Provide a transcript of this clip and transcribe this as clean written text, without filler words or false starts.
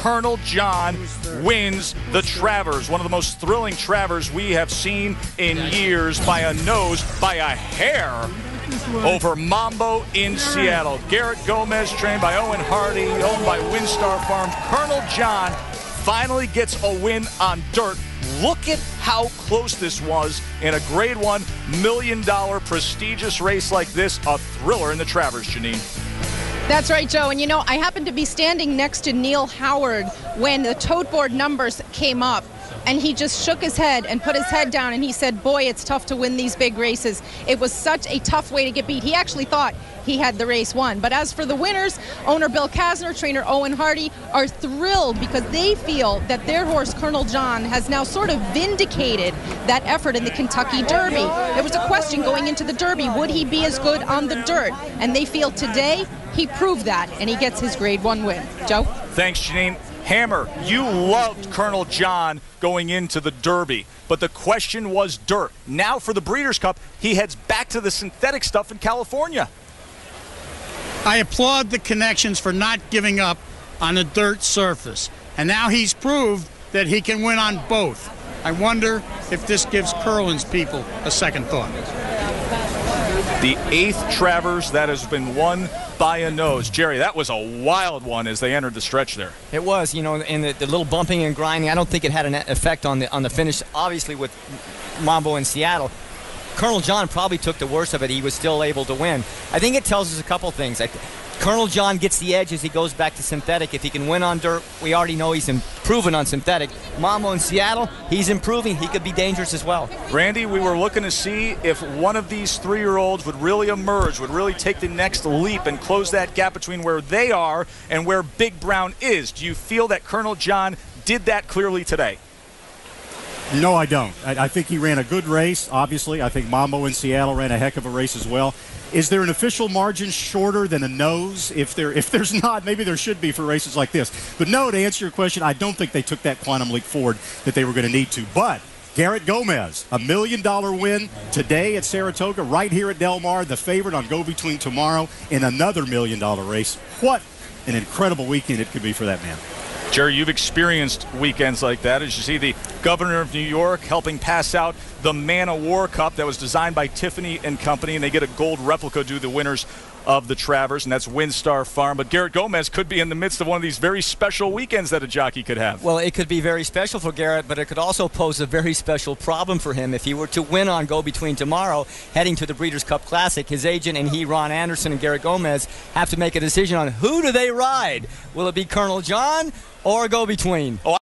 Colonel John wins the Travers, one of the most thrilling Travers we have seen in years, by a nose, by a hair, over Mambo in Seattle. Garrett Gomez, trained by Owen Hardy, owned by WinStar Farms. Colonel John finally gets a win on dirt. Look at how close this was in a Grade 1 $1 million prestigious race like this. A thriller in the Travers, Janine. That's right, Joe. And you know, I happened to be standing next to Neil Howard when the tote board numbers came up, and he just shook his head and put his head down, and he said, boy, it's tough to win these big races. It was such a tough way to get beat. He actually thought he had the race won. But as for the winners, owner Bill Kasner, trainer Owen Hardy are thrilled because they feel that their horse, Colonel John, has now sort of vindicated that effort in the Kentucky Derby. There was a question going into the Derby, would he be as good on the dirt? And they feel today he proved that, and he gets his Grade 1 win. Joe? Thanks, Janine. Hammer, you loved Colonel John going into the Derby, but the question was dirt. Now for the Breeders' Cup, he heads back to the synthetic stuff in California. I applaud the Connections for not giving up on a dirt surface, and now he's proved that he can win on both. I wonder if this gives Curlin's people a second thought. The 8th Travers that has been won by a nose. Jerry, that was a wild one as they entered the stretch there. It was, you know, and the little bumping and grinding, I don't think it had an effect on the finish, obviously, with Mambo in Seattle. Colonel John probably took the worst of it. He was still able to win. I think it tells us a couple things. Colonel John gets the edge as he goes back to synthetic. If he can win on dirt, we already know he's improving on synthetic. Mambo in Seattle, he's improving. He could be dangerous as well. Randy, we were looking to see if one of these 3-year-olds would really emerge, would really take the next leap and close that gap between where they are and where Big Brown is. Do you feel that Colonel John did that clearly today? No, I don't. I think he ran a good race, obviously. I think Mambo in Seattle ran a heck of a race as well. Is there an official margin shorter than a nose? If there's not, maybe there should be for races like this. But no, to answer your question, I don't think they took that quantum leap forward that they were going to need to. But Garrett Gomez, $1 million win today at Saratoga, right here at Del Mar, the favorite on Go Between tomorrow in another $1 million race. What an incredible weekend it could be for that man. Jerry, you've experienced weekends like that as you see the governor of New York helping pass out the Man of War Cup that was designed by Tiffany and Company, and they get a gold replica to the winners of the Travers, and that's WinStar Farm. But Garrett Gomez could be in the midst of one of these very special weekends that a jockey could have. Well, it could be very special for Garrett, but it could also pose a very special problem for him. If he were to win on Go Between tomorrow, heading to the Breeders' Cup Classic, his agent and he, Ron Anderson and Garrett Gomez, have to make a decision on who do they ride. Will it be Colonel John or Go Between?